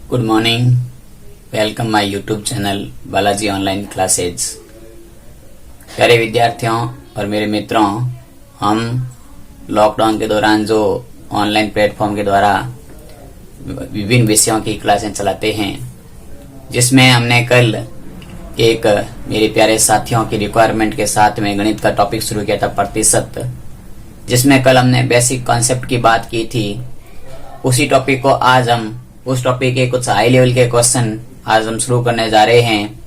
Good morning. Welcome my YouTube channel Balaji online classes. प्यारे विद्यार्थियों और मेरे मित्रों, हम लॉकडाउन के दौरान जो ऑनलाइन प्लेटफॉर्म के द्वारा विभिन्न विषयों की क्लासें चलाते हैं, जिसमें हमने कल एक मेरे प्यारे साथियों की रिक्वायरमेंट के साथ में गणित का टॉपिक शुरू किया था, प्रतिशत, जिसमें कल हमने बेसिक कॉन्सेप्ट की बात की थी। उसी टॉपिक को आज हम उस टॉपिक के कुछ हाई लेवल के क्वेश्चन आज हम शुरू करने जा रहे हैं।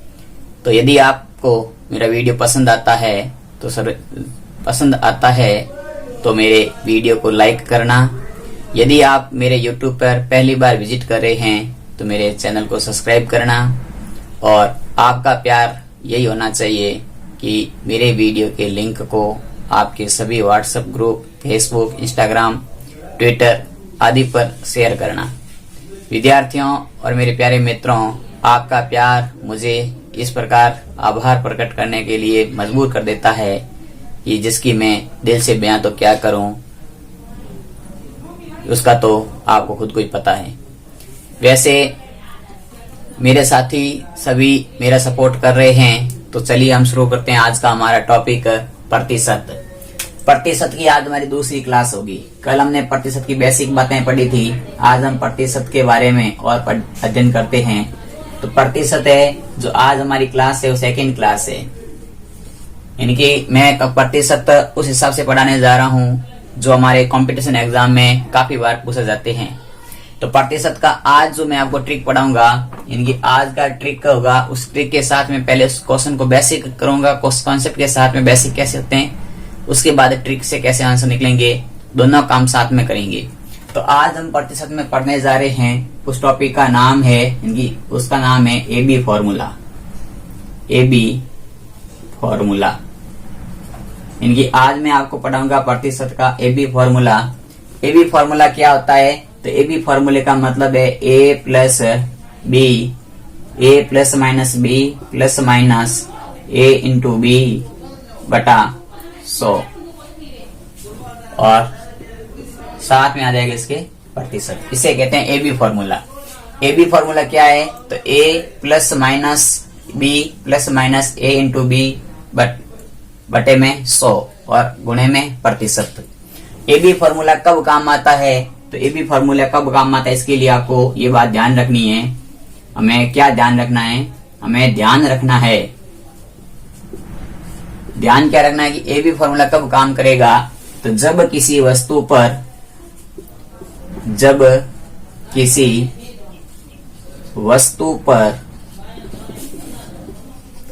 तो यदि आपको मेरा वीडियो पसंद आता है तो मेरे वीडियो को लाइक करना। यदि आप मेरे YouTube पर पहली बार विजिट कर रहे हैं तो मेरे चैनल को सब्सक्राइब करना। और आपका प्यार यही होना चाहिए कि मेरे वीडियो के लिंक को आपके सभी WhatsApp group, Facebook, Instagram, Twitter आदि पर शेयर करना। विद्यार्थियों और मेरे प्यारे मित्रों, आपका प्यार मुझे इस प्रकार आभार प्रकट करने के लिए मजबूर कर देता है कि जिसकी मैं दिल से बयां तो क्या करूं, उसका तो आपको खुद को ही पता है। वैसे मेरे साथी सभी मेरा सपोर्ट कर रहे हैं, तो चलिए हम शुरू करते हैं आज का हमारा टॉपिक प्रतिशत। प्रतिशत की आज हमारी दूसरी क्लास होगी। कल हमने प्रतिशत की बेसिक बातें पढ़ी थी, आज हम प्रतिशत के बारे में और अध्ययन करते हैं। तो प्रतिशत है जो आज हमारी क्लास है, वो सेकेंड क्लास है। यानी कि मैं प्रतिशत उस हिसाब से पढ़ाने जा रहा हूँ जो हमारे कंपटीशन एग्जाम में काफी बार पूछे जाते हैं। तो प्रतिशत का आज जो मैं आपको ट्रिक पढ़ाऊंगा, यानी कि आज का ट्रिक होगा, उस ट्रिक के साथ में पहले उस क्वेश्चन को बेसिक करूंगा, कॉन्सेप्ट के साथ में बेसिक कैसे होते हैं, उसके बाद ट्रिक से कैसे आंसर निकलेंगे, दोनों काम साथ में करेंगे। तो आज हम प्रतिशत में पढ़ने जा रहे हैं। उस टॉपिक का नाम है, यानी उसका नाम है AB फॉर्मूला। AB फॉर्मूला, यानी कि आज मैं आपको पढ़ाऊंगा प्रतिशत का AB फॉर्मूला। AB फॉर्मूला क्या होता है? तो AB फॉर्मूले का मतलब है A plus B, A plus minus B plus minus A into B बटा 100, और साथ में आ जाएगा इसके प्रतिशत। इसे कहते हैं AB फॉर्मूला। AB फॉर्मूला क्या है? तो A plus minus B plus minus A into B बटे में 100 और गुणे में प्रतिशत। AB फॉर्मूला कब काम आता है? तो AB फॉर्मूला कब काम आता है, इसके लिए आपको ये बात ध्यान रखनी है। हमें क्या ध्यान रखना है? हमें ध्यान रखना है, ध्यान क्या रखना है कि AB फॉर्मूला कब काम करेगा? तो जब किसी वस्तु पर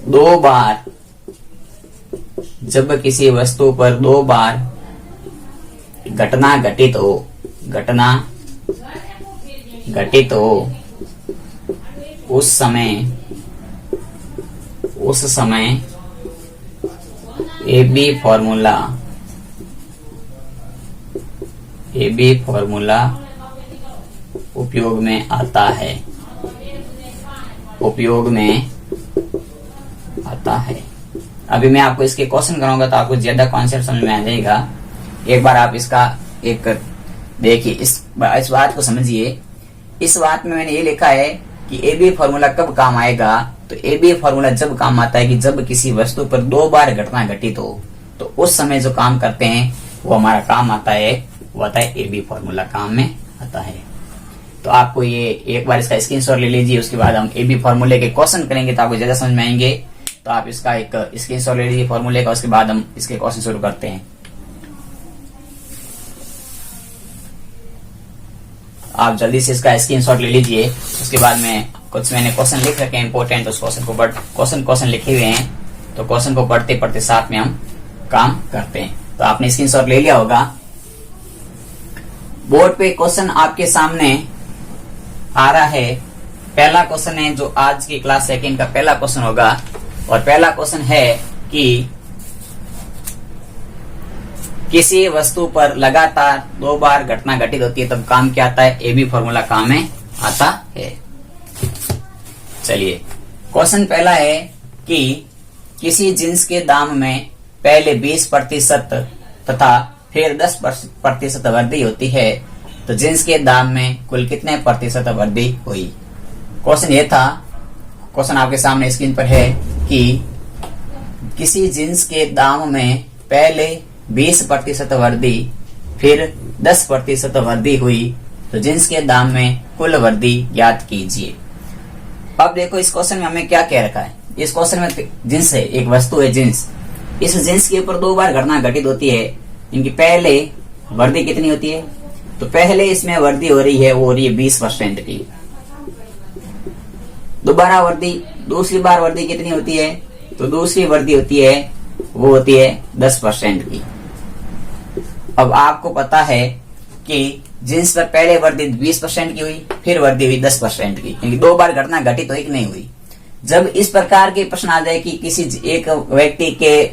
दो बार घटना घटित हो, उस समय AB फॉर्मूला उपयोग में आता है। अभी मैं आपको इसके क्वेश्चन कराऊंगा तो आपको ज्यादा कॉन्सेप्ट समझ में आ जाएगा। एक बार आप इसका एक देखिए, इस बात को समझिए। इस बात में मैंने ये लिखा है कि AB फॉर्मूला कब काम आएगा? तो AB फॉर्मूला जब काम आता है कि जब किसी वस्तु पर 2 बार घटना घटित हो, तो उस समय जो काम करते हैं वो हमारा काम आता है, वो आता है AB फॉर्मूला काम में आता है। तो आपको ये एक बार इसका स्क्रीनशॉट ले लीजिए, उसके बाद हम AB फॉर्मूले के क्वेश्चन करेंगे तो आपको ज्यादा समझ में आएंगे। तो आप इसका एक स्क्रीनशॉट ले लीजिए फॉर्मूले का, उसके बाद हम इसके क्वेश्चन शुरू करते हैं। आप जल्दी से इसका स्क्रीनशॉट ले लीजिए, उसके बाद में मैंने क्वेश्चन लिख रखे हैं इंपोर्टेंट, उस क्वेश्चन लिखे हुए हैं, तो क्वेश्चन को पढ़ते पढ़ते साथ में हम काम करते हैं। तो आपने स्क्रीनशॉट ले लिया होगा। बोर्ड पे क्वेश्चन आपके सामने आ रहा है। पहला क्वेश्चन है जो आज की क्लास सेकंड का पहला क्वेश्चन होगा, और पहला क्वेश्चन है कि किसी वस्तु पर लगातार 2 बार घटना घटित होती है तब काम क्या आता है? AB फॉर्मूला काम में आता है। चलिए, क्वेश्चन पहला है कि किसी जिन्स के दाम में पहले 20% तथा फिर 10% वृद्धि होती है, तो जिन्स के दाम में कुल कितने प्रतिशत वृद्धि हुई? क्वेश्चन ये था, क्वेश्चन आपके सामने स्क्रीन पर है कि किसी जींस के दाम में पहले 20% वृद्धि फिर 10% वृद्धि हुई तो जींस के दाम में कुल वृद्धि ज्ञात कीजिए। अब देखो इस क्वेश्चन में हमें क्या कह रखा है। इस क्वेश्चन में जींस है, एक वस्तु है जींस। इस जींस के ऊपर 2 बार घटना घटित होती है। इनकी पहले वृद्धि कितनी होती है, तो पहले इसमें वृद्धि हो रही है, वो हो रही है 20% की। दोबारा वृद्धि, दूसरी बार वृद्धि कितनी होती है, तो दूसरी वृद्धि होती है वो होती है 10% की। अब आपको पता है कि जींस पर पहले वृद्धि 20% की हुई, फिर वृद्धि हुई 10% की, क्योंकि 2 बार घटना घटित तो एक नहीं हुई। जब इस प्रकार के प्रश्न आ जाए कि किसी एक व्यक्ति के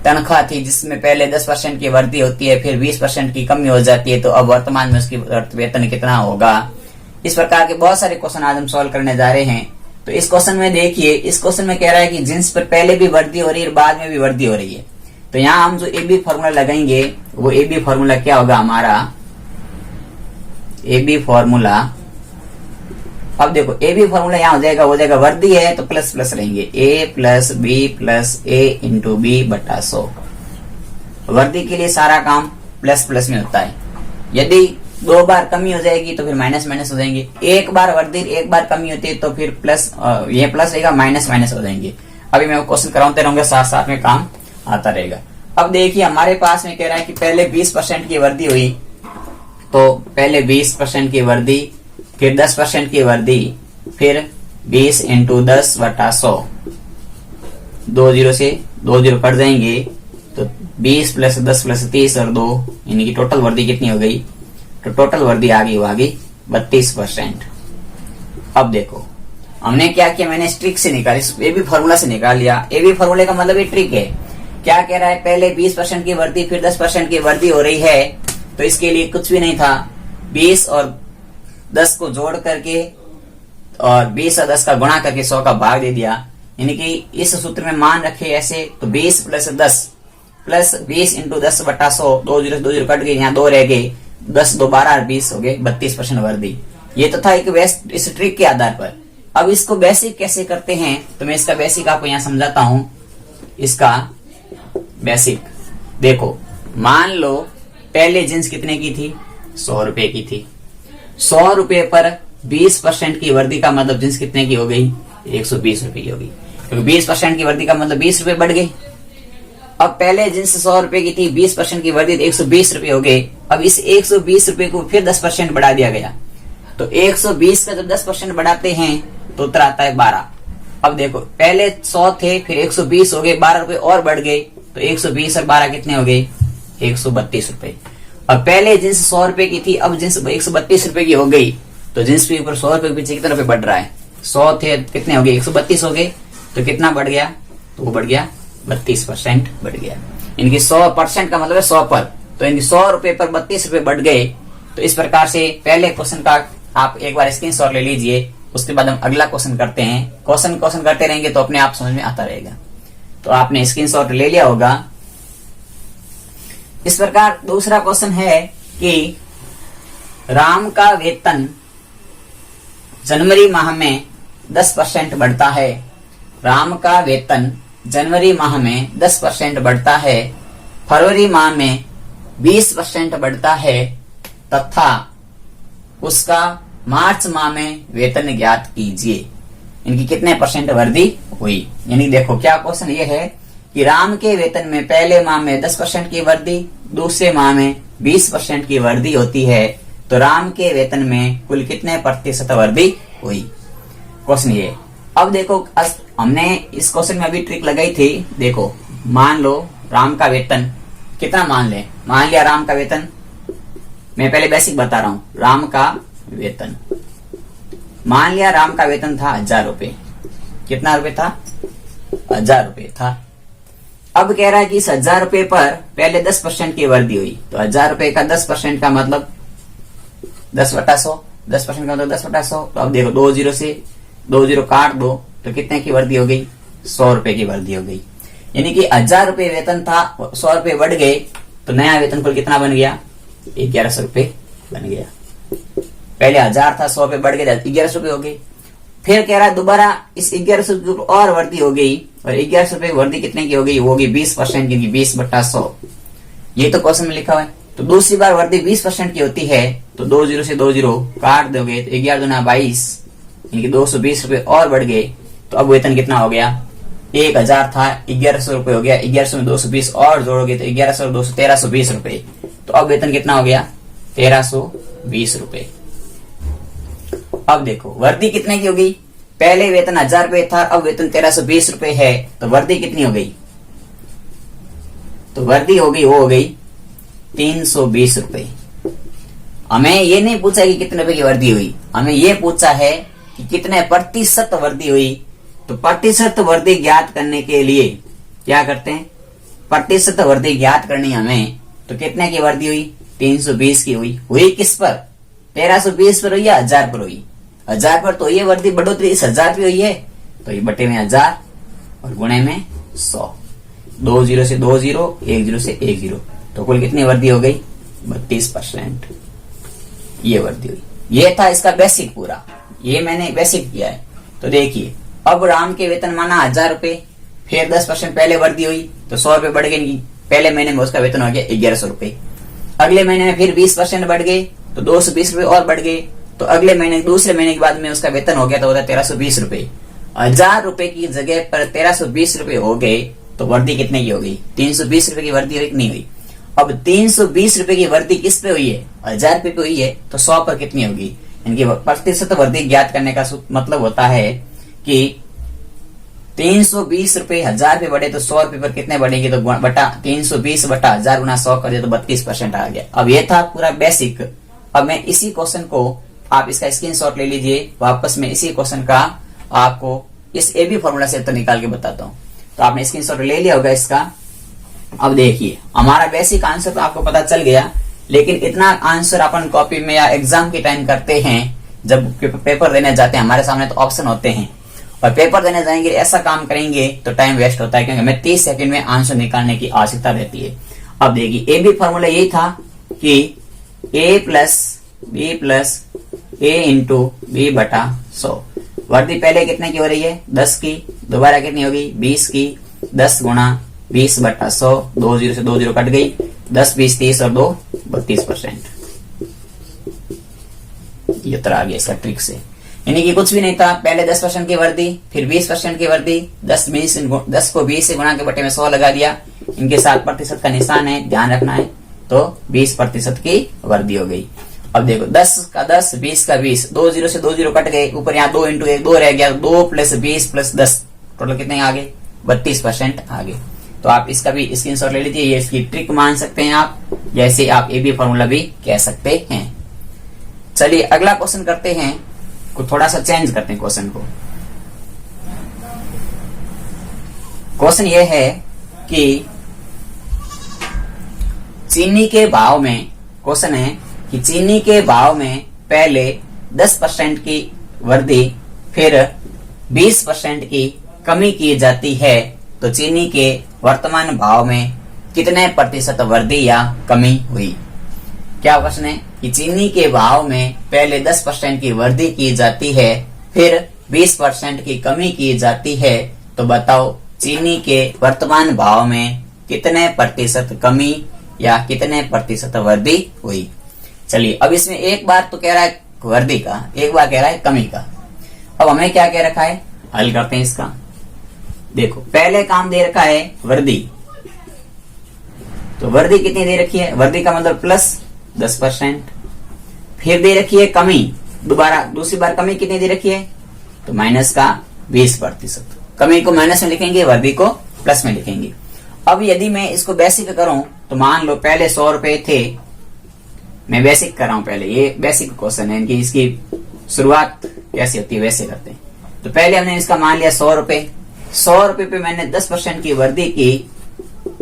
तनख्वाह थी जिसमें पहले 10% की वृद्धि होती है, फिर 20% की कमी हो जाती है, तो अब वर्तमान में उसकी वेतन कितना होगा। इस प्रकार के बहुत सारे क्वेश्चन आज हम सॉल्व करने जा रहे हैं। तो इस क्वेश्चन में देखिए, इस क्वेश्चन में कह रहा है कि जींस पर पहले भी वृद्धि हो रही है और बाद में भी वृद्धि हो रही है। तो यहाँ हम जो AB फॉर्मूला लगाएंगे, वो AB फॉर्मूला क्या होगा हमारा, AB फॉर्मूला। अब देखो AB फॉर्मूला यहाँ हो जाएगा वृद्धि है तो प्लस प्लस रहेंगे, A plus B plus A into B बटा 100। वृद्धि के लिए सारा काम प्लस प्लस में होता है। यदि 2 बार कमी हो जाएगी तो फिर माइनस माइनस हो जाएंगे। एक बार वृद्धि, एक बार कमी होती है तो फिर प्लस, ये प्लस रहेगा, माइनस माइनस हो जाएंगे। अभी मैं क्वेश्चन कराते रहूंगा, साथ साथ में काम आता रहेगा। अब देखिए हमारे पास में कह रहा है कि पहले 20% की वृद्धि हुई, तो पहले 20% की वृद्धि, फिर 10% की वृद्धि, फिर 20 इंटू 10 बटा 100। 2 0 से 2 0 कट जाएंगे, तो 20 प्लस 10 प्लस 30 और 2, यानी कि टोटल वृद्धि कितनी हो गई, तो टोटल वृद्धि आ गई 32%। अब देखो हमने क्या किया, मैंने इस ट्रिक से निकाली, AB फॉर्मूला से निकाल लिया। AB फॉर्मूले का मतलब ये ट्रिक है। क्या कह रहा है, पहले 20% की वृद्धि फिर 10% की वृद्धि हो रही है, तो इसके लिए कुछ भी नहीं था, 20 और 10 को जोड़ करके और 20 और 10 का गुणा करके 100 का भाग दे दिया। यानी कि इस सूत्र में मान रखे ऐसे, तो 20 प्लस 10 प्लस 20 इंटू 10 बटा 100। 2 0 कट गए, यहाँ 2 रह गए, 10 2 12 और 20 हो गए, 32% वृद्धि। ये तो था एक इस ट्रिक के आधार पर। अब इसको बेसिक कैसे करते हैं, तो मैं इसका बेसिक आपको यहाँ समझाता हूं। इसका बेसिक देखो, मान लो पहले जींस कितने की थी, 100 रुपए की थी। 100 रुपए पर 20% की वृद्धि का मतलब जींस कितने की हो गई, 120 रुपए की हो गई, क्योंकि 20% की वृद्धि का मतलब 20 रुपए बढ़ गए। अब पहले जींस 100 रुपए की थी, 20% की वृद्धि 120 रुपए हो गए। अब इस 120 रुपए को फिर 10% बढ़ा दिया गया, तो 120 का जब 10% बढ़ाते हैं तो उत्तर आता है 12। अब देखो पहले 100 थे, फिर 120 हो गए, 12 रुपए और बढ़ गए, तो 120 और 12 कितने हो गए, 132 रुपए। अब पहले जींस 100 रुपए की थी, अब जींस 132 रुपए की हो गई, तो जींस के ऊपर 100 रुपए के पीछे कितना रुपए बढ़ रहा है, 100 थे कितने हो गए, 132 हो गए, तो कितना बढ़ गया, तो वो बढ़ गया 32% बढ़ गया। इनकी 100% का मतलब है 100 पर, तो इनकी 100 रुपए पर 32 रुपए बढ़ गए। तो इस प्रकार से पहले क्वेश्चन का आप एक बार स्क्रीनशॉट ले लीजिए, उसके बाद हम अगला क्वेश्चन करते हैं। क्वेश्चन करते रहेंगे तो अपने आप समझ में आता रहेगा। तो आपने स्क्रीनशॉट ले लिया होगा। इस प्रकार दूसरा क्वेश्चन है कि राम का वेतन जनवरी माह में 10% बढ़ता है। राम का वेतन जनवरी माह में 10% बढ़ता है, फरवरी माह में 20% बढ़ता है तथा उसका मार्च माह में वेतन ज्ञात कीजिए। इनकी कितने परसेंट वृद्धि हुई। यानी देखो क्या क्वेश्चन ये है कि राम के वेतन में पहले माह में 10% की वृद्धि, दूसरे माह में 20% की वृद्धि होती है, तो राम के वेतन में कुल कितने प्रतिशत वृद्धि हुई। क्वेश्चन ये। अब देखो हमने इस क्वेश्चन में अभी ट्रिक लगाई थी। देखो मान लो राम का वेतन कितना, मान लिया राम का वेतन, मैं पहले बेसिक बता रहा हूं। राम का वेतन मान लिया, राम का वेतन था 1000 रुपए। कितना रुपए था, 1000 रुपए था। अब कह रहा है कि इस 1000 रुपए पर पहले 10% की वृद्धि हुई, तो 1000 रुपए का 10% का मतलब 10/100, 10% का मतलब 10/100। तो अब देखो 2 0 से 2 0 काट दो, तो कितने की वृद्धि हो गई, 100 रुपए की वृद्धि हो गई। यानी कि 1000 रुपए वेतन था, 100 रुपए बढ़ गए, तो नया वेतन कुल कितना बन गया, 1100 रुपए बन गया। पहले 1000 था, 100 रुपए बढ़ गए, 1100 रुपए हो गए। फिर कह रहा है दोबारा इस 1100 के ऊपर और वृद्धि हो गई, और 1100 रुपए की वृद्धि कितने की हो गई, होगी 20% की, 20/100। ये तो क्वेश्चन में लिखा हुआ है। तो दूसरी बार वृद्धि 20% की होती है, तो 20 से 20 काट दोगे तो 11 दूना 22, यानी 220 रुपए और बढ़ गए। तो अब वेतन कितना हो गया, 1000 था 1100 रुपए हो गया, 1100 में 220 और जोड़ोगे तो 1100 200 1320 रुपए। तो अब वेतन कितना हो गया, 1320 रुपए। अब देखो वृद्धि कितने की हो गई, पहले वेतन 1000 रुपए था, अब वेतन 1320 रुपए है, तो वृद्धि कितनी हो गई, तो वृद्धि हो गई, वो हो गई 320 रुपए। हमें ये नहीं पूछा कि कितने रुपए की वृद्धि हुई, हमें ये पूछा है कि कितने प्रतिशत वृद्धि हुई। तो प्रतिशत वृद्धि ज्ञात करने के लिए क्या करते हैं, प्रतिशत वृद्धि ज्ञात करनी हमें, तो कितने की वृद्धि हुई, 320 की हुई किस पर, 1320 पर हुई या 1000 पर हुई, 1000 पर तो ये वृद्धि बढ़ोतरी इस 1000 पे हुई है, तो ये बटे में 1000 और गुणे में 100, 20 से 20, 10 से 10, तो कुल कितनी वृद्धि हो गई, 32% ये वृद्धि हुई। ये था इसका बेसिक पूरा, ये मैंने बेसिक किया है। तो देखिए अब राम के वेतन माना 1000 रुपए, फिर 10% पहले वृद्धि हुई तो 100 रुपए बढ़ गए, पहले महीने में उसका वेतन हो गया 1100 रुपए, अगले महीने में फिर 20% बढ़ गए तो 220 रुपए और बढ़ गए, तो अगले महीने दूसरे महीने के बाद में उसका वेतन हो गया तो होता है 1320 रुपए। 1000 रुपए की जगह पर 1320 रुपए हो गए, तो वृद्धि कितने की हो गई, 320 रुपए की वृद्धि हुई कि नहीं हुई। अब 320 रुपए की वृद्धि किस पे हुई है, 1000 रुपए पे हुई है, तो 100 पर कितनी होगी, इनकी प्रतिशत वृद्धि ज्ञात करने का मतलब होता है कि 320 रुपए 1000 पे बढ़े तो 100 रुपए पर कितने बढ़ेंगे, तो बटा 320 बटा 1000 गुना 100 कर दिया तो 32% आ गया। अब ये था पूरा बेसिक। अब मैं इसी क्वेश्चन को, आप इसका स्क्रीनशॉट ले लीजिए, वापस में इसी क्वेश्चन का आपको इस एबी फॉर्मूला से तो निकाल के बताता हूँ। तो आपने स्क्रीनशॉट ले लिया होगा इसका। अब देखिए हमारा बेसिक आंसर तो आपको पता चल गया, लेकिन इतना आंसर अपन कॉपी में या एग्जाम के टाइम करते हैं, जब पेपर देने जाते हैं हमारे सामने तो ऑप्शन होते हैं, और पेपर देने जाएंगे ऐसा काम करेंगे तो टाइम वेस्ट होता है, क्योंकि हमें 30 सेकंड में आंसर निकालने की आवश्यकता रहती है। अब देखिए एबी फॉर्मूला यही था कि a plus a into b बटा 100। वृद्धि पहले कितने की हो रही है, 10 की, दोबारा कितनी होगी 20 की, 10 गुणा 20 बटा 100, 20 से 20 कट गई, 10 20 30 और 2 32%। ये तरह आ गया इसका ट्रिक से, यानी कि कुछ भी नहीं था, पहले 10% की वृद्धि, फिर 20% की वृद्धि, 10 को 20 से गुणा के बटे में 100 लगा दिया, इनके साथ प्रतिशत का निशान है, ध्यान रखना है, तो 20% की वृद्धि हो गई। अब देखो 10 का 10, 20 का 20, 20 से 20 कट गए, ऊपर यहाँ 2 इंटू 1 2 रह गया, 2 प्लस 20 प्लस 10 टोटल कितने आ गए, 32% आ गए। तो आप इसका भी स्क्रीनशॉट ले लीजिए, ये इसकी ट्रिक मान सकते हैं आप, जैसे आप एबी फॉर्मूला भी कह सकते हैं। चलिए अगला क्वेश्चन करते हैं, को थोड़ा सा चेंज करते हैं क्वेश्चन को। क्वेश्चन ये है कि चीनी के भाव में, क्वेश्चन है कि चीनी के भाव में पहले 10% की वृद्धि फिर 20% की कमी की जाती है, तो चीनी के वर्तमान भाव में कितने प्रतिशत वृद्धि या कमी हुई। क्या क्वेश्चन है कि चीनी के भाव में पहले 10% की वृद्धि की जाती है, फिर 20% की कमी की जाती है, तो बताओ चीनी के वर्तमान भाव में कितने प्रतिशत कमी या कितने प्रतिशत वृद्धि हुई। चलिए अब इसमें एक बार तो कह रहा है वृद्धि का, एक बार कह रहा है कमी का। अब हमें क्या कह रखा है, हल करते हैं इसका। देखो पहले काम दे रखा है वृद्धि, तो वृद्धि कितनी दे रखी है, वृद्धि का मतलब प्लस 10%, फिर दे रखी है कमी, दोबारा दूसरी बार कमी कितनी दे रखी है, तो माइनस का 20%। कमी को माइनस में लिखेंगे, वृद्धि को प्लस में लिखेंगे। अब यदि मैं इसको बेसिक करूं तो मान लो पहले 100 रुपए थे, मैं बेसिक कर रहा हूं, पहले ये बेसिक क्वेश्चन है, इनकी इसकी शुरुआत कैसी होती है वैसे करते हैं। तो पहले हमने इसका मान लिया 100 रुपए, 100 रुपए पे मैंने 10% की वृद्धि की,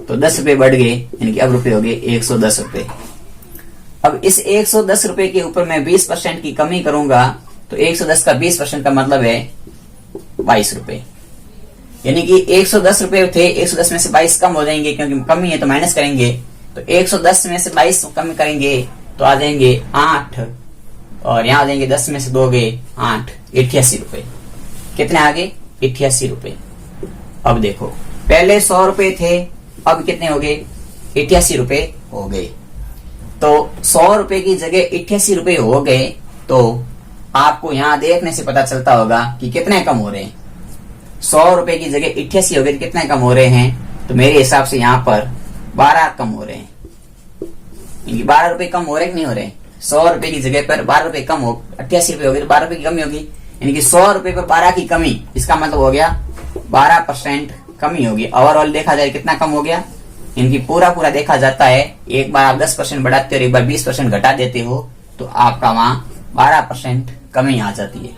तो 10 रुपए बढ़ गए, यानी कि अब रुपए हो गए 110 रुपए। अब इस 110 रुपए के ऊपर मैं 20% की कमी करूंगा, तो 110 का 20% का मतलब है 22 रुपए, यानी कि 110 रुपए थे, 110 में से 22 कम हो जाएंगे, क्योंकि कमी है तो माइनस करेंगे, तो 110 में से 22 कम करेंगे तो आ जाएंगे 8, और यहाँ आ जाएंगे 10 में से 2 गए 8, 88 रुपए। कितने आ गए 88 रुपए। अब देखो पहले 100 रुपए थे, अब कितने हो गए 88 रुपए हो गए। तो 100 रुपए की जगह 88 रुपए हो गए, तो आपको यहां देखने से पता चलता होगा कि कितने कम हो रहे हैं। 100 रुपए की जगह 88 हो गए, कितने कम हो रहे हैं, तो मेरे हिसाब से यहां पर 12 कम हो रहे हैं। 12 रुपए कम हो रहे कि नहीं हो रहे? 100 रुपए की जगह पर 12 रुपए कम हो, 88 रुपए हो गए तो 12 रुपए की कमी होगी, यानी कि 100 रुपए पर 12 की कमी, इसका मतलब हो गया 12% कमी होगी। ओवरऑल देखा जाए कितना कम हो गया, इनकी पूरा देखा जाता है, एक बार आप 10% बढ़ाते हो और एक बार 20% घटा देते हो, तो आपका वहां 12% कमी आ जाती है।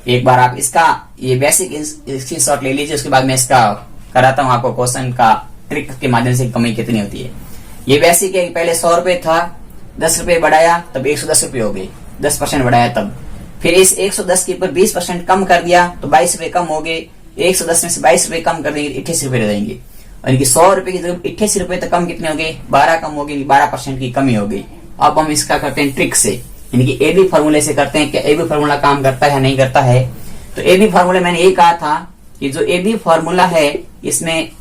एक बार आप इसका ये बेसिक स्क्रीनशॉट ले लीजिए, उसके बाद मैं इसका कराता हूं आपको क्वेश्चन का ट्रिक के माध्यम से कमी कितनी होती है। ये बेसिक है, पहले 100 रुपए था, 10 रुपए बढ़ाया तब 110 रुपए हो गए, 10% बढ़ाया तब, फिर इस 110 के ऊपर 20% कम कर दिया तो 22 रुपए कम हो गए, 110 में से 22 रुपए कम कर देंगे 88 रुपए रह जाएंगे, यानी कि 100 रुपए की जगह 88 रुपए तक कम कितने हो गए 12 कम हो गए, 12% की कमी हो गई। अब हम इसका करते हैं ट्रिक से, यानी कि एबी फार्मूले से करते हैं। क्या एबी फार्मूला काम करता है नहीं करता है? तो एबी फार्मूले मैंने ये कहा था कि जो एबी फार्मूला है इसमें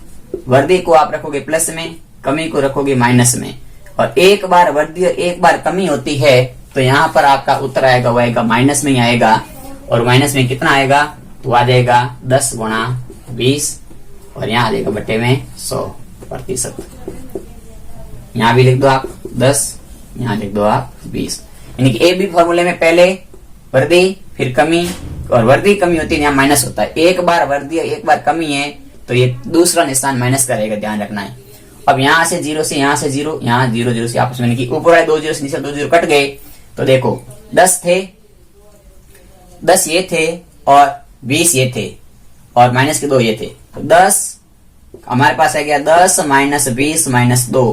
वर्दी को आप रखोगे प्लस में, कमी को रखोगे माइनस में, और एक बार वर्दी और एक बार कमी होती है तो यहाँ पर आपका उत्तर आएगा वो आएगा माइनस में ही आएगा, और माइनस में कितना आएगा तो आ जाएगा 10 गुणा 20 और यहाँ आ जाएगा बट्टे में 100%। यहाँ भी लिख दो आप 10, यहाँ लिख दो आप 20, यानी कि ए बी फॉर्मूले में पहले वर्दी फिर कमी, और वर्दी कमी होती है यहाँ माइनस होता है। एक बार वर्दी और एक बार कमी है तो ये दूसरा निशान माइनस का रहेगा, ध्यान रखना है। अब यहाँ से 0 से यहाँ से 0, यहाँ 0 0 से आपस में, यानी कि ऊपर वाले 2 0 से नीचे 2 0 कट गए, तो देखो 10 थे, 10 ये थे और 20 ये थे और माइनस के 2 ये थे, तो 10 हमारे पास आ गया 10 माइनस 20 माइनस 2,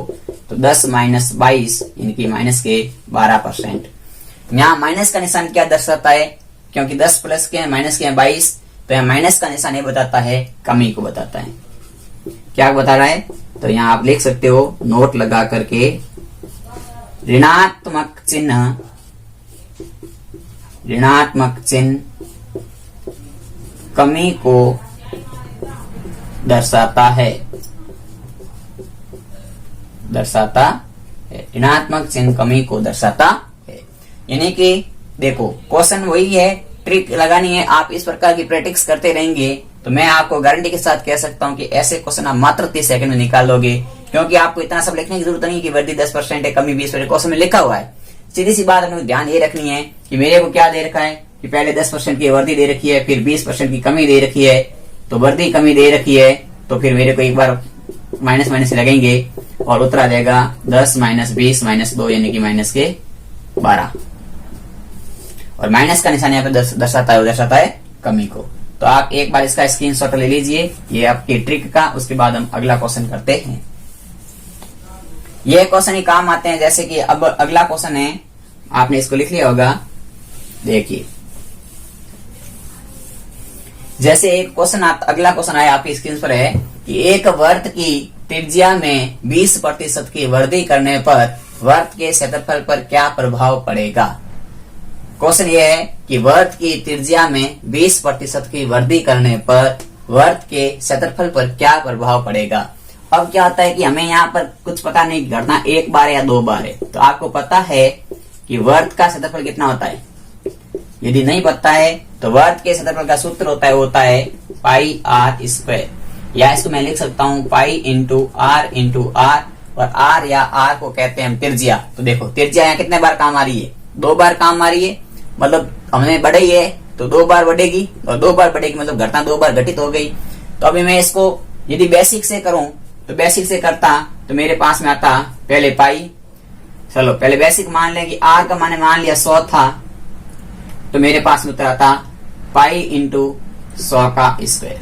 तो 10 माइनस 22 यानी कि माइनस के 12%। यहाँ माइनस का निशान क्या दर्शाता है, क्योंकि 10 प्लस के माइनस के 22, तो यहाँ माइनस का निशान ये बताता है कमी को बताता है। क्या बता रहा है, तो यहाँ आप लिख सकते हो नोट लगा करके, ऋणात्मक चिन्ह, ऋणात्मक चिन्ह कमी को दर्शाता है, दर्शाता है, ऋणात्मक चिन्ह कमी को दर्शाता है। यानी कि देखो क्वेश्चन वही है, ट्रिक लगानी है, आप इस प्रकार की प्रैक्टिस करते रहेंगे तो मैं आपको गारंटी के साथ कह सकता हूं कि ऐसे क्वेश्चन आप मात्र 30 सेकंड में निकाल लोगे, क्योंकि आपको इतना सब लिखने की जरूरत नहीं कि वर्दी 10% है, कमी 20%, क्वेश्चन में लिखा हुआ है। सीधी सी बात हमें ध्यान ये रखनी है कि मेरे को क्या दे रखा है कि पहले 10% की वर्दी दे रखी है, फिर 20% की कमी दे रखी है, तो वर्दी कमी दे रखी है तो फिर मेरे को एक बार माइनस माइनस लगेंगे और उत्तर आ जाएगा 10 माइनस 20 माइनस 2 यानी कि माइनस के 12, और माइनस का निशान यहाँ पे दर्शाता है कमी को। तो आप एक बार इसका स्क्रीनशॉट ले लीजिए, ये आपकी ट्रिक का, उसके बाद हम अगला क्वेश्चन करते हैं। ये क्वेश्चन ही काम आते हैं, जैसे कि अब अगला क्वेश्चन है, आपने इसको लिख लिया होगा, देखिए जैसे एक क्वेश्चन अगला क्वेश्चन आया आपकी स्क्रीन पर है कि एक वृत्त की त्रिज्या में 20% की वृद्धि करने पर वृत्त के क्षेत्रफल पर क्या प्रभाव पड़ेगा। क्वेश्चन ये है कि वृत्त की त्रिज्या में 20% की वृद्धि करने पर वृत्त के क्षेत्रफल पर क्या प्रभाव पड़ेगा। अब क्या होता है कि हमें यहाँ पर कुछ पता नहीं, घटना एक बार या 2 बार है, तो आपको पता है कि वृत्त का क्षेत्रफल कितना होता है। यदि नहीं पता है तो वृत्त के क्षेत्रफल का सूत्र होता है पाई आर स्क्वायर, या इसको मैं लिख सकता हूँ पाई इंटू आर, और आर या आर को कहते हैं हम त्रिज्या। तो देखो त्रिज्या यहाँ कितने बार काम आ रही है, 2 बार काम आ रही है, मतलब हमने बढ़ाई है तो 2 बार बढ़ेगी, और 2 बार बढ़ेगी मतलब घटना 2 बार घटित हो गई। तो अभी मैं इसको यदि बेसिक से करूं तो बेसिक से करता तो मेरे पास में आता पहले पाई, चलो पहले बेसिक मान लें कि आर का मान लिया 100 था, तो मेरे पास में उत्तर आता पाई इंटू 100 का स्क्वायर,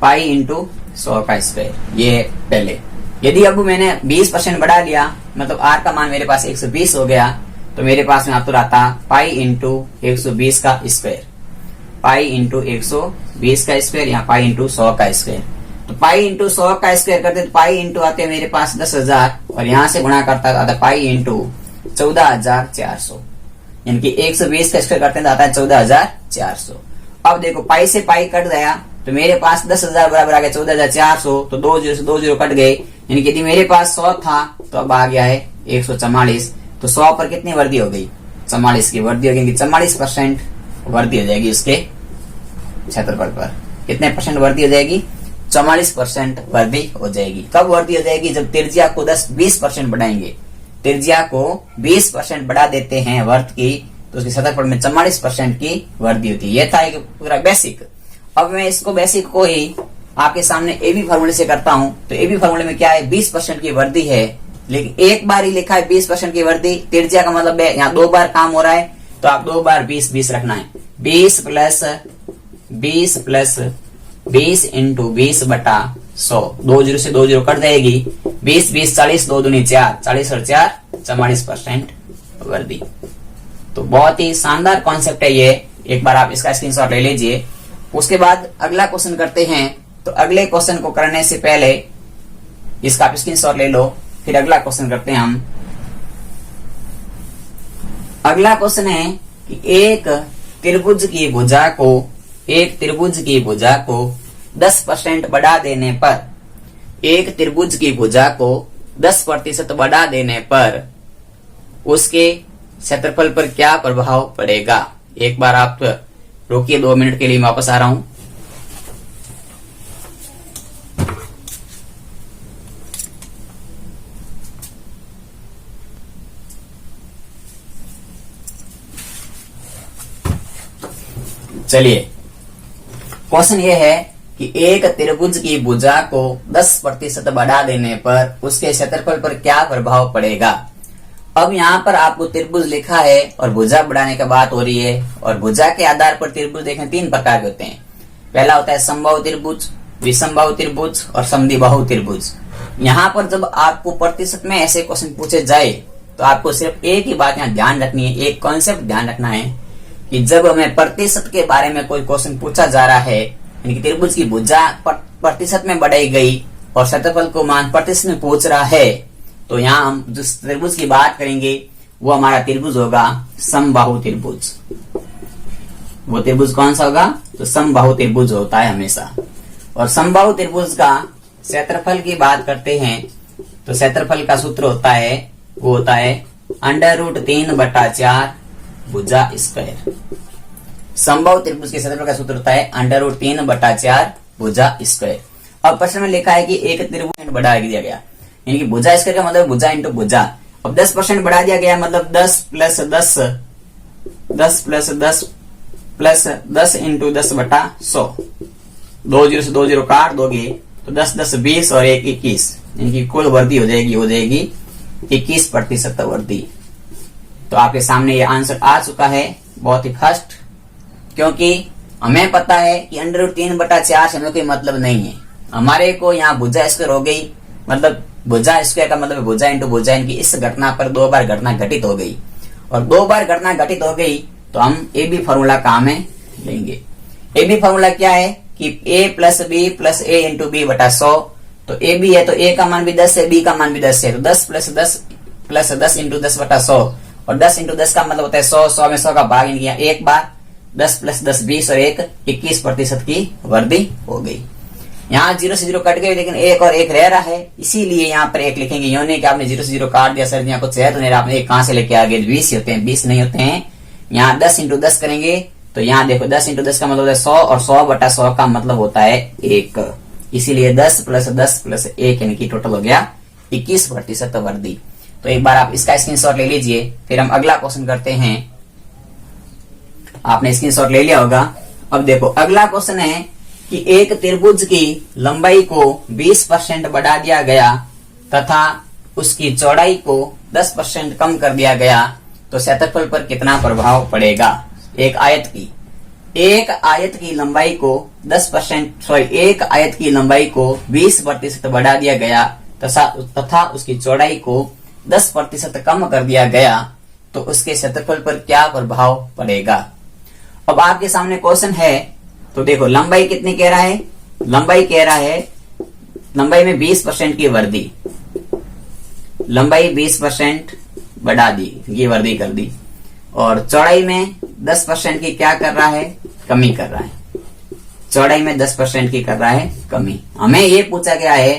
पाई इंटू 100 का स्क्वायर। ये पहले, यदि अब मैंने 20% बढ़ा लिया, मतलब आर का मान मेरे पास 120 हो गया, तो मेरे पास में उत्तर आता पाई इंटू 120 का स्क्वायर, पाई इंटू 120 का स्क्वायर, या पाई इंटू 100 का स्क्वायर। तो पाई इंटू 100 का स्क्वायर करते तो पाई इंटू आते मेरे पास 10,000, और यहाँ से गुणा करता आता पाई इंटू 14,400, यानी कि 120 का स्क्वायर करते हैं तो आता है 14,400। अब देखो पाई से पाई कट गया तो मेरे पास 10,000 बराबर आ गया 14,400, तो 2 जीरो से 2 जीरो कट गए, यानी कि यदि मेरे पास 100 था तो अब आ गया है 144। तो 100 पर कितनी वृद्धि हो गई? 44 की वृद्धि हो गई, 44% वृद्धि हो जाएगी उसके क्षेत्रफल पर। कितने परसेंट वृद्धि हो जाएगी? 44% वृद्धि हो जाएगी। कब वृद्धि हो जाएगी? जब त्रिज्या को 10-20% बढ़ाएंगे। त्रिज्या को 20% बढ़ा देते हैं वर्त की, तो उसके क्षेत्रफल में 44% की वृद्धि होती है। यह था एक पूरा बेसिक। अब मैं इसको बेसिक को ही आपके सामने ए बी फॉर्मूले से करता हूं। तो ए बी फॉर्मूले में क्या है? 20% की वृद्धि है, लेकिन एक बार ही लिखा है 20% की वृद्धि। त्रिज्या का मतलब है यहाँ 2 बार काम हो रहा है, तो आप 2 बार 20 रखना है। 20 प्लस 20 इंटू 20 बटा 100। 2 जीरो से 2 जीरो कट जाएगी। 20 20 40, 2 दूनी 4, 40 और 4 44% वृद्धि। तो बहुत ही शानदार कॉन्सेप्ट है ये, एक बार आप इसका स्क्रीनशॉट ले लीजिए। उसके बाद अगला क्वेश्चन करते हैं। तो अगले क्वेश्चन को करने से पहले इसका आप स्क्रीनशॉट ले लो, फिर अगला क्वेश्चन करते हैं हम। अगला क्वेश्चन है कि एक त्रिभुज की भुजा को 10% बढ़ा देने पर, एक त्रिभुज की भुजा को 10% बढ़ा देने पर उसके क्षेत्रफल पर क्या प्रभाव पड़ेगा? एक बार आप रोकिए, 2 मिनट के लिए मैं वापस आ रहा हूं। चलिए, क्वेश्चन ये है कि एक त्रिभुज की भुजा को 10% बढ़ा देने पर उसके क्षेत्रफल पर क्या प्रभाव पड़ेगा? अब यहाँ पर आपको त्रिभुज लिखा है और भुजा बढ़ाने की बात हो रही है, और भुजा के आधार पर त्रिभुज देखें 3 प्रकार के होते हैं। पहला होता है समबाहु त्रिभुज, विषमबाहु त्रिभुज और समद्विबाहु त्रिभुज। यहाँ पर जब आपको प्रतिशत में ऐसे क्वेश्चन पूछे जाए तो आपको सिर्फ एक ही बात यहाँ ध्यान रखनी है, एक कॉन्सेप्ट ध्यान रखना है कि जब हमें प्रतिशत के बारे में कोई क्वेश्चन पूछा जा रहा है, यानी कि त्रिभुज की भुजा प्रतिशत में बढ़ाई गई और क्षेत्रफल को मान प्रतिशत में पूछ रहा है, तो यहाँ हम जिस त्रिभुज की बात करेंगे वो हमारा त्रिभुज होगा समबाहु त्रिभुज। वो त्रिभुज कौन सा होगा? तो समबाहु त्रिभुज होता है हमेशा। और समबाहु त्रिभुज का क्षेत्रफल की बात करते हैं तो क्षेत्रफल का सूत्र होता है, वो होता है √3/4 भुजा स्क्वायर। समबाहु त्रिभुज के क्षेत्रफल का सूत्र होता है √3/4 भुजा स्क्वायर। अब प्रश्न में लिखा है कि एक त्रिभुज बढ़ा दिया गया, यानी कि भुजा स्क्वायर का मतलब भुजा इंटू भुजा। अब 10% बढ़ा दिया गया, मतलब 10 प्लस 10 इंटू 10/100। 2 जीरो से 2 जीरो काट दोगे तो 10 10 20 और 1 21, यानी कि कुल वृद्धि हो जाएगी 21% वृद्धि। तो आपके सामने ये आंसर आ चुका है, बहुत ही फर्स्ट, क्योंकि हमें पता है कि √3/4 से हमें कोई मतलब नहीं है। हमारे को यहाँ भुजा स्क्वायर हो गई, मतलब भुजा स्क्वायर का मतलब भुजा इंटू भुजा, इनकी इस घटना पर 2 बार घटना घटित हो गई, और 2 बार घटना घटित हो गई तो हम ए बी फॉर्मूला काम में लेंगे। ए बी फॉर्मूला क्या है कि a plus b plus a into b बटा 100। तो ए बी है तो a का मान भी 10 है, b का मान भी 10 है, तो 10 प्लस 10 इंटू 10 बटा 100, और 10 इंटू 10 का मतलब होता है 100 में 100 का भाग किया एक बार, 10 प्लस 10 20 और 1 21% की वृद्धि हो गई। यहाँ 0 से 0 कट गए, लेकिन 1 और 1 रह रहा है, इसीलिए यहाँ पर 1 लिखेंगे। यूं नहीं कि आपने 0 से 0 काट दिया, सर यहाँ कुछ है तो नहीं, आपने 1 कहां से लेके आ गए? 20 होते हैं, 20 नहीं होते हैं। यहाँ 10 इंटू 10 करेंगे तो यहाँ देखो 10 इंटू 10 का मतलब होता है 100, और 100/100 का मतलब होता है 1, इसीलिए 10 प्लस 10 प्लस 1 यानी कि टोटल हो गया 21% वृद्धि। तो एक बार आप इसका स्क्रीनशॉट ले लीजिए, फिर हम अगला क्वेश्चन करते हैं। आपने स्क्रीनशॉट ले लिया होगा। अब देखो अगला क्वेश्चन है कि एक त्रिभुज की लंबाई को 20% बढ़ा दिया गया तथा उसकी चौड़ाई को 10% कम कर दिया गया, तो क्षेत्रफल पर कितना प्रभाव पड़ेगा? एक आयत की लंबाई को 20% बढ़ा दिया गया तथा उसकी चौड़ाई को 10% कम कर दिया गया, तो उसके क्षेत्रफल पर क्या प्रभाव पड़ेगा? अब आपके सामने क्वेश्चन है, तो देखो लंबाई कितनी कह रहा है? लंबाई कह रहा है लंबाई में 20% की वृद्धि, लंबाई 20% बढ़ा दी, ये वृद्धि कर दी, और चौड़ाई में 10% की क्या कर रहा है? कमी कर रहा है, चौड़ाई में 10% की कर रहा है कमी। हमें ये पूछा गया है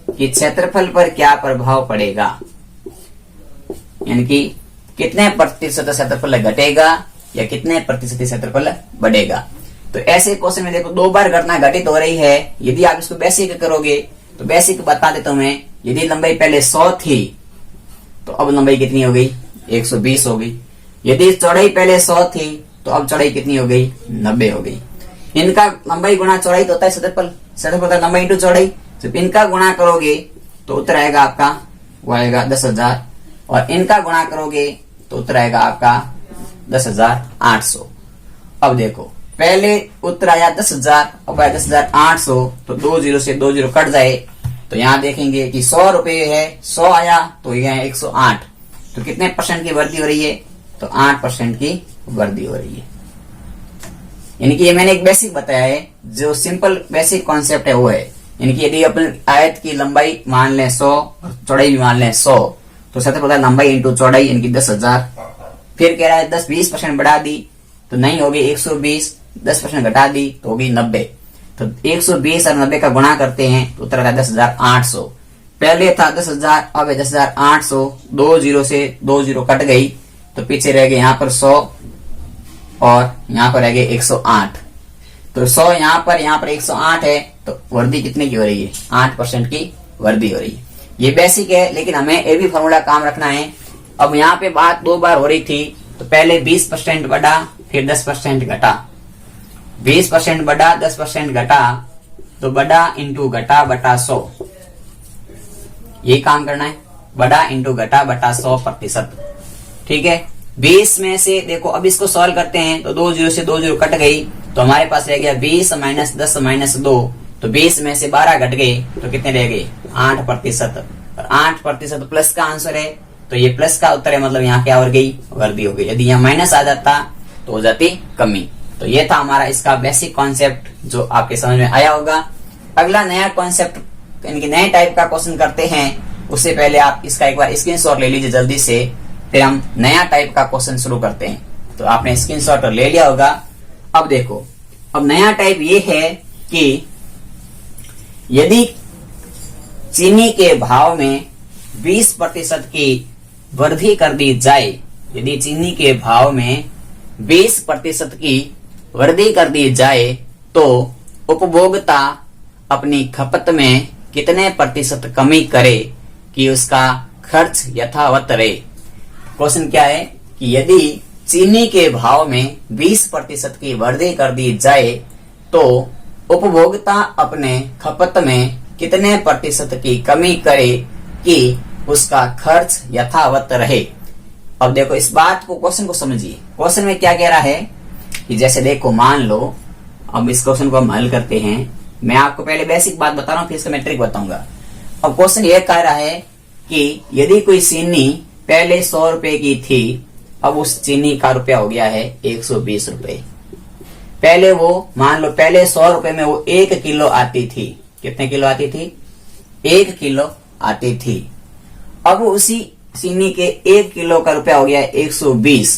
कि क्षेत्रफल पर क्या प्रभाव पड़ेगा, यानी कि कितने प्रतिशत क्षेत्रफल घटेगा या कितने प्रतिशत क्षेत्रफल बढ़ेगा। तो ऐसे क्वेश्चन में देखो 2 बार घटना घटित हो रही है। यदि आप इसको बेसिक करोगे तो बेसिक बता देता हूं मैं, यदि लंबाई पहले 100 थी तो अब लंबाई कितनी हो गई, 120 हो गई। यदि चौड़ाई पहले 100 थी तो अब चौड़ाई कितनी हो गई, 90 हो गई। इनका लंबाई गुणा चौड़ाई तो होता है क्षेत्रफल, क्षेत्रफल लंबाई इंटू चौड़ाई। जब इनका गुणा करोगे तो उत्तर आएगा आपका, वो आएगा 10,000, और इनका गुणा करोगे तो उत्तर आएगा आपका 10,800। अब देखो पहले उत्तर आया 10,000, अब आया 10,800, तो 2 जीरो से 2 जीरो कट जाए तो यहाँ देखेंगे कि 100 रुपये है, 100 आया तो ये है 108। तो कितने परसेंट की वृद्धि हो रही है, तो 8% की वृद्धि हो रही है। यानी कि ये मैंने एक बेसिक बताया है, जो सिंपल बेसिक कॉन्सेप्ट है वो है। यानी कि यदि अपन आयत की लंबाई मान लें 100 और चौड़ाई भी मान लें 100, तो सबसे पता लंबाई इंटू चौड़ाई यानी कि 10,000। फिर कह रहा है 10-20% बढ़ा दी तो नहीं होगी 120, 10% घटा दी तो होगी 90। तो 120 और 90 का गुणा करते हैं तो उत्तर आता है 10,800। पहले था 10,000, अब है 10,800, 2 जीरो से 2 जीरो कट गई तो पीछे रह गए यहाँ पर 100 और यहाँ पर रह गए 108। तो 100 यहाँ पर 108 है, तो वृद्धि कितने की हो रही है, 8% की वृद्धि हो रही है। ये बेसिक है, लेकिन हमें ये भी फॉर्मूला काम रखना है। अब यहाँ पे बात 2 बार हो रही थी, तो पहले 20% बढ़ा फिर 10% घटा, 20% बढ़ा 10% घटा, तो बढ़ा इंटू घटा बटा 100, ये काम करना है, बढ़ा इंटू घटा बटा 100%। ठीक है, 20 में से देखो अब इसको सॉल्व करते हैं तो 2 जीरो से 2 जीरो कट गई तो हमारे पास रह गया 20 माइनस 10 माइनस 2, तो 20 में से 12 घट गए तो कितने रह गए, 8%। और 8% प्लस का आंसर है, तो ये प्लस का उत्तर है, मतलब यहाँ क्या हो गई, वृद्धि हो गई। यदि यहाँ माइनस आ जाता तो हो जाती कमी। तो ये था हमारा इसका बेसिक कॉन्सेप्ट जो आपके समझ में आया होगा। अगला नया कॉन्सेप्ट यानी कि नए टाइप का क्वेश्चन करते हैं, उससे पहले आप इसका एक बार स्क्रीनशॉट ले लीजिए जल्दी से, फिर हम नया टाइप का क्वेश्चन शुरू करते हैं। तो आपने स्क्रीनशॉट ले लिया होगा। अब देखो, अब नया टाइप ये है कि यदि चीनी के भाव में 20% की वृद्धि कर दी जाए, यदि चीनी के भाव में 20% की वृद्धि कर दी जाए तो उपभोक्ता अपनी खपत में कितने प्रतिशत कमी करे कि उसका खर्च यथावत रहे। क्वेश्चन क्या है कि यदि चीनी के भाव में 20% की वृद्धि कर दी जाए तो उपभोक्ता अपने खपत में कितने प्रतिशत की कमी करे कि उसका खर्च यथावत रहे। अब देखो इस बात को, क्वेश्चन को समझिए। क्वेश्चन में क्या कह रहा है कि जैसे देखो मान लो, अब इस क्वेश्चन को हम हल करते हैं। मैं आपको पहले बेसिक बात बता रहा हूँ, फिर इसका मैं ट्रिक बताऊंगा। अब क्वेश्चन ये कह रहा है कि यदि कोई चीनी पहले 100 रुपए की थी, अब उस चीनी का रुपया हो गया है 120 रुपए। पहले वो मान लो पहले 100 रुपए में वो 1 किलो आती थी। कितने किलो आती थी, 1 किलो आती थी। अब उसी चीनी के 1 किलो का रुपया हो गया है 120।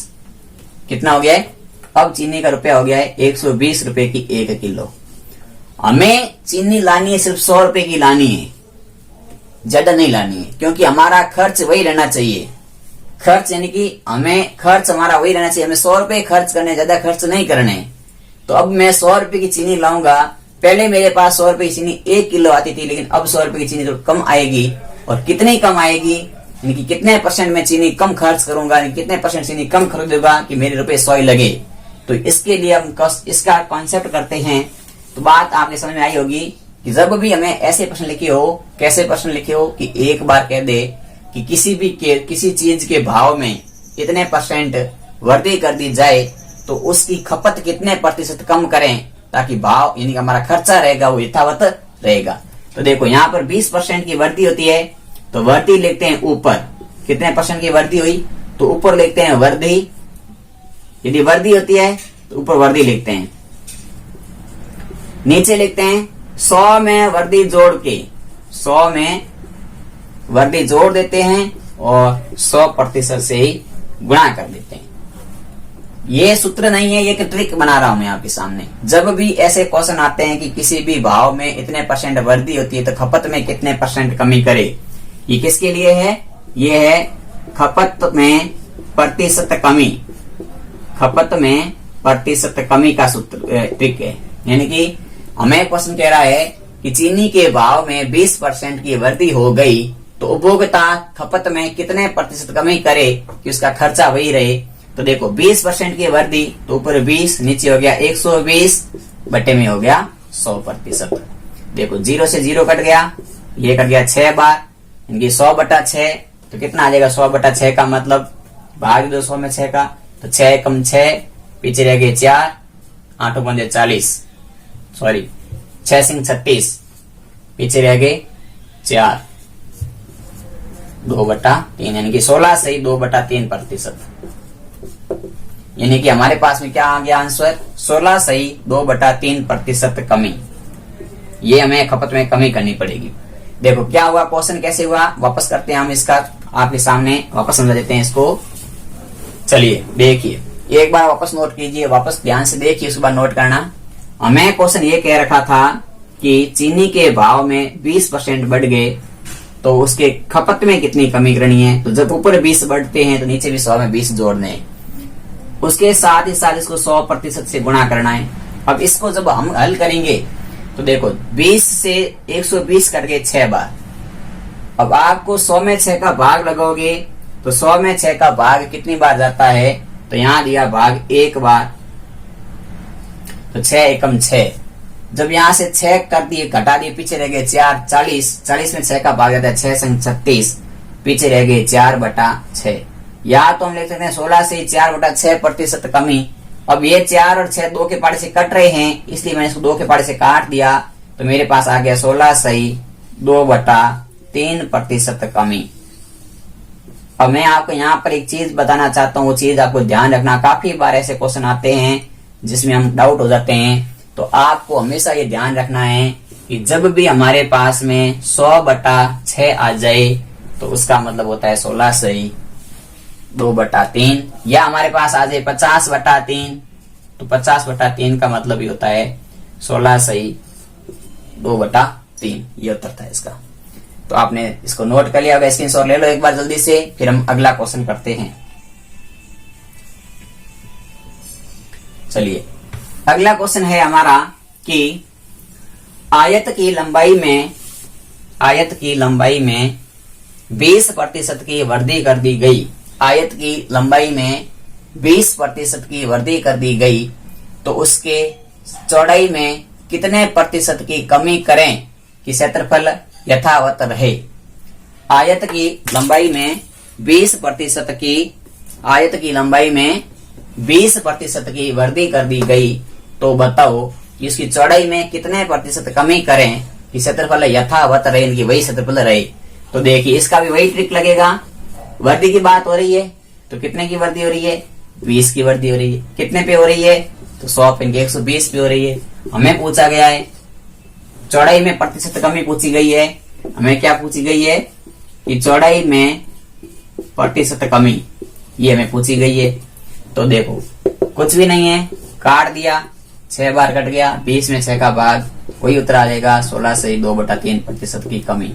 कितना हो गया है, अब चीनी का रुपया हो गया है 120 रुपए की 1 किलो। हमें चीनी लानी है सिर्फ 100 रुपए की लानी है, ज्यादा नहीं लानी है, क्योंकि हमारा खर्च वही रहना चाहिए। खर्च यानी कि हमें खर्च हमारा वही रहना चाहिए, हमें 100 रुपए खर्च करने, ज्यादा खर्च नहीं करने। तो अब मैं 100 रुपए की चीनी लाऊंगा। पहले मेरे पास 100 रुपए की चीनी 1 किलो आती थी, लेकिन अब 100 रुपए की चीनी तो कम आएगी। और कितनी कम आएगी, यानी कि कितने परसेंट में चीनी कम खर्च करूंगा, कितने परसेंट चीनी कम खरीदूंगा कि मेरे रुपए 100 ही लगे। तो इसके लिए हम इसका कॉन्सेप्ट करते हैं। तो बात आपने समझ में आई होगी कि जब भी हमें ऐसे प्रश्न लिखे हो, कैसे प्रश्न लिखे हो कि एक बार कह दे कि किसी चीज के भाव में इतने परसेंट वृद्धि कर दी जाए तो उसकी खपत कितने प्रतिशत कम करें ताकि भाव यानी कि हमारा खर्चा रहेगा वो यथावत रहेगा। तो देखो यहाँ पर 20% की वृद्धि होती है, तो वृद्धि लिखते हैं ऊपर। कितने परसेंट की वृद्धि हुई, तो ऊपर लिखते हैं वृद्धि। यदि वृद्धि होती है तो ऊपर वृद्धि लिखते हैं। नीचे लिखते हैं 100 में वृद्धि जोड़ के, 100 में वृद्धि जोड़ देते हैं और 100% से ही गुणा कर देते हैं। ये सूत्र नहीं है, ये एक ट्रिक बना रहा हूं मैं आपके सामने। जब भी ऐसे क्वेश्चन आते हैं कि किसी भी भाव में इतने परसेंट वृद्धि होती है तो खपत में कितने परसेंट कमी करे, ये किसके लिए है? ये है खपत में प्रतिशत कमी, खपत में प्रतिशत कमी का सूत्र ट्रिक है। यानी कि हमें क्वेश्चन कह रहा है कि चीनी के भाव में 20% की वृद्धि हो गई तो उपभोक्ता खपत में कितने प्रतिशत कमी करे कि उसका खर्चा वही रहे। तो देखो 20% की वृद्धि तो ऊपर 20, नीचे हो गया 120 बटे में हो गया 100%। देखो 0 से 0 कट गया, ये कट गया 6 बार, इनकी 100/6 तो कितना आ जाएगा? 100/6 का मतलब भाग दो 100 में 6 का, तो 6 कम 6, पीछे रह गए 4, 8 पंजे 40, सॉरी 6 सिंह 36, पीछे रह गए 4, 2/3 यानी कि 16 से 2/3%। यानी कि हमारे पास में क्या आ गया आंसर? 16 से 2/3% कमी। ये हमें खपत में कमी करनी पड़ेगी। देखो क्या हुआ, क्वेश्चन कैसे हुआ, वापस करते हैं हम इसका आपके सामने, वापस समझा देते हैं इसको। चलिए देखिए, एक बार वापस नोट कीजिए, वापस ध्यान से देखिए, उसके बाद नोट करना। हमें क्वेश्चन ये कह रखा था कि चीनी के भाव में 20% बढ़ गए तो उसके खपत में कितनी कमी करनी है। तो जब ऊपर 20 बढ़ते हैं तो नीचे भी 100 में 20 जोड़ने हैं, उसके साथ ही साथ इसको 100% से गुणा करना है। अब इसको जब हम हल करेंगे तो देखो 20 से 120 कट गए 6 बार। अब आपको 100 में 6 का भाग लगाओगे तो 100 में 6 का भाग कितनी बार जाता है? तो यहां दिया भाग 1 बार, तो 6 एकम 6। जब यहां से 6 कर दिए, घटा दिए, पीछे रह गए 4, 40 में 6 का भाग जाता है 6 संग 36, पीछे रह गए 4/6। या तो हम लिख सकते हैं 16 से 4/6% कमी। अब ये 4 और 6 2 के पाड़े से कट रहे हैं, इसलिए मैंने इसको 2 के पाड़े से काट दिया, तो मेरे पास आ गया 16 से 2/3% कमी। अब मैं आपको यहाँ पर एक चीज बताना चाहता हूँ, वो चीज आपको ध्यान रखना। काफी बार ऐसे क्वेश्चन आते हैं जिसमें हम डाउट हो जाते हैं, तो आपको हमेशा ये ध्यान रखना है कि जब भी हमारे पास में 100/6 आ जाए तो उसका मतलब होता है 16 से 2/3, या हमारे पास आ जाए 50/3 तो 50/3 का मतलब ही होता है 16 से 2/3। ये उत्तर था इसका। तो आपने इसको नोट कर लिया होगा, स्क्रीनशॉट ले लो एक बार जल्दी से, फिर हम अगला क्वेश्चन करते हैं। चलिए अगला क्वेश्चन है हमारा कि आयत की लंबाई में 20% की वृद्धि कर दी गई। आयत की लंबाई में 20% की वृद्धि कर दी गई तो उसके चौड़ाई में कितने प्रतिशत की कमी करें कि क्षेत्रफल यथावत रहे। आयत की लंबाई में 20% की वृद्धि कर दी गई तो बताओ कि इसकी चौड़ाई में कितने प्रतिशत कमी करें कि क्षेत्रफल यथावत रहे, इनकी वही क्षेत्रफल रहे। तो देखिए इसका भी वही ट्रिक लगेगा। वृद्धि की बात हो रही है तो कितने की वृद्धि हो रही है? 20 की वृद्धि हो रही है। कितने पे हो रही है? तो 100 पे 120 पे हो रही है। हमें पूछा गया है चौड़ाई में प्रतिशत कमी पूछी गई है। हमें क्या पूछी गई है कि चौड़ाई में प्रतिशत कमी, ये हमें पूछी गई है। तो देखो कुछ भी नहीं है, काट दिया, 6 बार कट गया, 20 में 6 का भाग, वही उत्तर आ जाएगा 16 से 2/3% की कमी।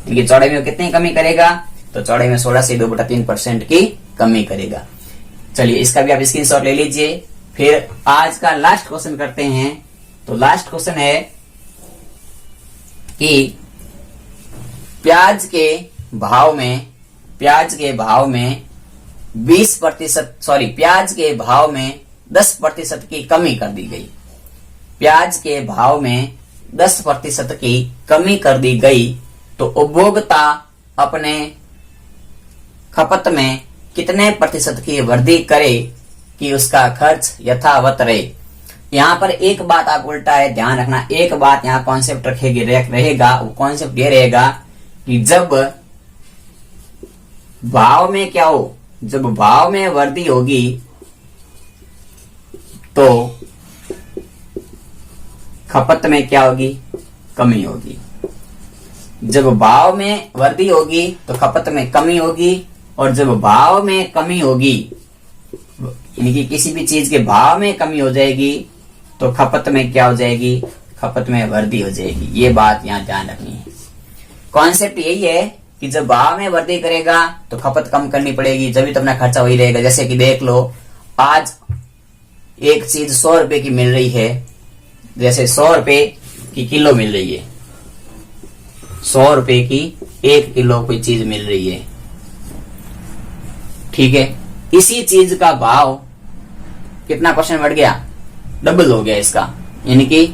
इनकी चौड़ाई में कितनी कमी करेगा? तो चौड़ाई में 16 से 2/3% की कमी करेगा। चलिए इसका भी आप स्क्रीनशॉट ले लीजिए। फिर आज का लास्ट क्वेश्चन करते हैं। तो लास्ट क्वेश्चन है कि प्याज के भाव में 10% की कमी कर दी गई। प्याज के भाव में 10% की कमी कर दी गई तो उपभोक्ता अपने खपत में कितने प्रतिशत की वृद्धि करे कि उसका खर्च यथावत रहे। यहाँ पर एक बात आप उल्टा है, ध्यान रखना। एक बात यहाँ कॉन्सेप्ट रहेगा, वो कॉन्सेप्ट ये रहेगा कि जब भाव में क्या हो, जब भाव में वृद्धि होगी तो खपत में क्या होगी? कमी होगी। जब भाव में वृद्धि होगी तो खपत में कमी होगी, और जब भाव में कमी होगी, यानी कि किसी भी चीज के भाव में कमी हो जाएगी तो खपत में क्या हो जाएगी, खपत में वृद्धि हो जाएगी। ये बात यहाँ ध्यान रखनी है। कॉन्सेप्ट यही है कि जब भाव में वृद्धि करेगा तो खपत कम करनी पड़ेगी, जब भी तो अपना खर्चा वही रहेगा। जैसे कि देख लो, आज एक चीज 100 रुपए की मिल रही है, जैसे 100 रुपए की किलो मिल रही है, 100 रुपए की 1 किलो कोई चीज मिल रही है, ठीक है। इसी चीज का भाव कितना परसेंट बढ़ गया, डबल हो गया इसका, यानी कि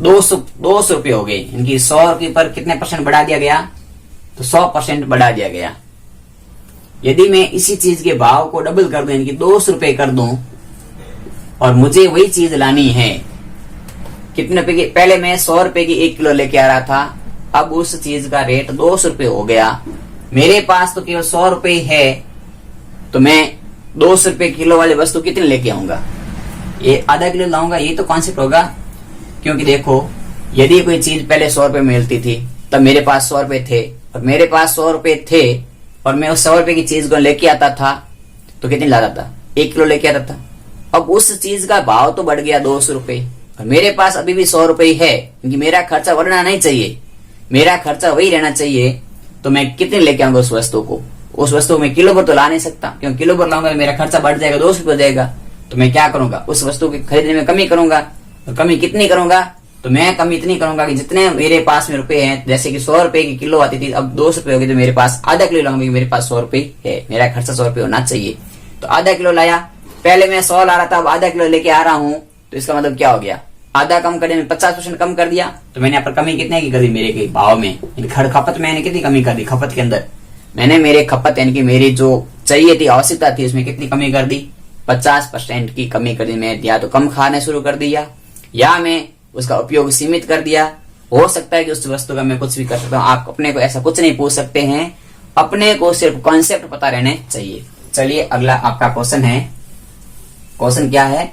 200 रुपए हो गए। इनकी 100 के पर कितने परसेंट बढ़ा दिया गया, तो 100% बढ़ा दिया गया। यदि मैं इसी चीज के भाव को डबल कर दूं, यानी कि 200 रुपए कर दूं, और मुझे वही चीज लानी है कितने रुपए की, पहले मैं 100 रुपए की 1 किलो लेके आ रहा था, अब उस चीज का रेट 200 रुपए हो गया। मेरे पास तो केवल 100 रुपए है, तो मैं 200 रुपए किलो वाली वस्तु कितने लेके आऊंगा, ये आधा किलो लाऊंगा। ये तो कॉन्सेप्ट होगा। क्योंकि देखो, यदि कोई चीज पहले 100 रुपए मिलती थी तब मेरे पास 100 रुपए थे, और मेरे पास 100 रुपए थे और मैं उस 100 रुपए की चीज को लेके आता था तो कितनी लाता था, 1 किलो लेके आता था। अब उस चीज का भाव तो बढ़ गया 200 रुपए, और मेरे पास अभी भी 100 रुपए है, क्योंकि मेरा खर्चा बढ़ना नहीं चाहिए, मेरा खर्चा वही रहना चाहिए। तो मैं कितने लेके आऊंगा उस वस्तु को, उस वस्तु में किलो भर तो ला नहीं सकता, क्योंकि किलो भर लाऊंगा तो मेरा खर्चा बढ़ जाएगा, 200 रुपये हो जाएगा। तो मैं क्या करूंगा, उस वस्तु की खरीदने में कमी करूंगा। तो कमी कितनी करूंगा, तो मैं कमी इतनी करूंगा कि जितने मेरे पास में रुपए हैं, जैसे कि 100 रुपए की किलो आती थी, अब 200 रुपए हो गई, तो मेरे पास आधा किलो लाऊंगा, मेरे पास 100 रुपए है, मेरा खर्चा 100 रुपए होना चाहिए। तो आधा किलो लाया, पहले मैं 100 ला रहा था, अब आधा किलो लेके आ रहा हूं, तो इसका मतलब क्या हो गया, आधा कम करने में 50% कम कर दिया। तो मैंने यहाँ पर कमी कितने की कर दी, मेरे के भाव में, खपत में मैंने कितनी कमी कर दी, खपत के अंदर मैंने मेरे खपत यानी कि मेरी जो चाहिए थी, आवश्यकता थी, उसमें कितनी कमी कर दी, 50% की कमी कर दी। मैं या तो कम खाने शुरू कर दिया, या मैं उसका उपयोग सीमित कर दिया। हो सकता है कि उस वस्तु का मैं कुछ भी कर सकता हूँ, आप अपने को ऐसा कुछ नहीं पूछ सकते हैं, अपने को सिर्फ कॉन्सेप्ट पता रहने चाहिए। चलिए अगला आपका क्वेश्चन है। क्वेश्चन क्या है,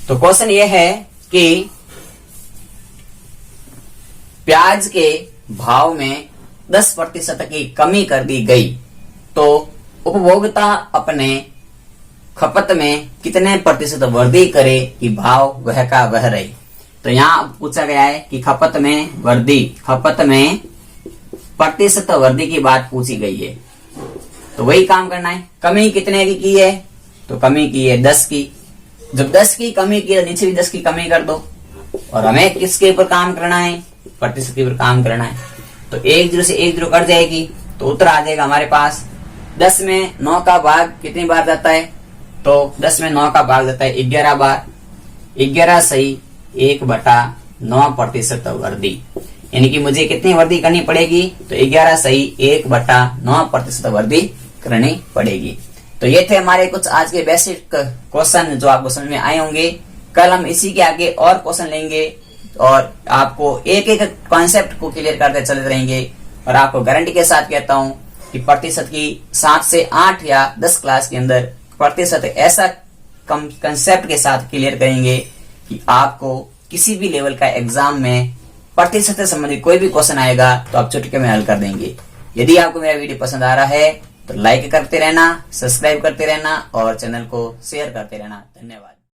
तो क्वेश्चन ये है कि प्याज के भाव में 10% की कमी कर दी गई, तो उपभोक्ता अपने खपत में कितने प्रतिशत वृद्धि करे कि भाव वह का वह रहे। तो यहाँ पूछा गया है कि खपत में वृद्धि, खपत में प्रतिशत वृद्धि की बात पूछी गई है। तो वही काम करना है। कमी कितने की है, तो कमी की है 10 की। जब 10 की कमी की है, नीचे भी 10 की कमी कर दो, और हमें किसके ऊपर काम करना है, प्रतिशत के ऊपर काम करना है। तो 1 0 से 1 0 कट जाएगी, तो उत्तर आ जाएगा हमारे पास 10 में 9 का भाग कितनी बार जाता है, तो 10 में 9 का भाग जाता है 11 बार। 11 सही 1/9% वृद्धि, यानी कि मुझे कितनी वृद्धि करनी पड़ेगी, तो 11 सही 1/9% वृद्धि करनी पड़ेगी। तो ये थे हमारे कुछ आज के बेसिक क्वेश्चन जो आपको समझ में आए होंगे। कल हम इसी के आगे और क्वेश्चन लेंगे, और आपको एक एक कॉन्सेप्ट को क्लियर करते चलते रहेंगे। और आपको गारंटी के साथ कहता हूं कि प्रतिशत की 7 से 8 या 10 क्लास के अंदर प्रतिशत ऐसा कंसेप्ट के साथ क्लियर करेंगे कि आपको किसी भी लेवल का एग्जाम में प्रतिशत से संबंधित कोई भी क्वेश्चन आएगा तो आप चुटकी में हल कर देंगे। यदि आपको मेरा वीडियो पसंद आ रहा है तो लाइक करते रहना, सब्सक्राइब करते रहना और चैनल को शेयर करते रहना। धन्यवाद।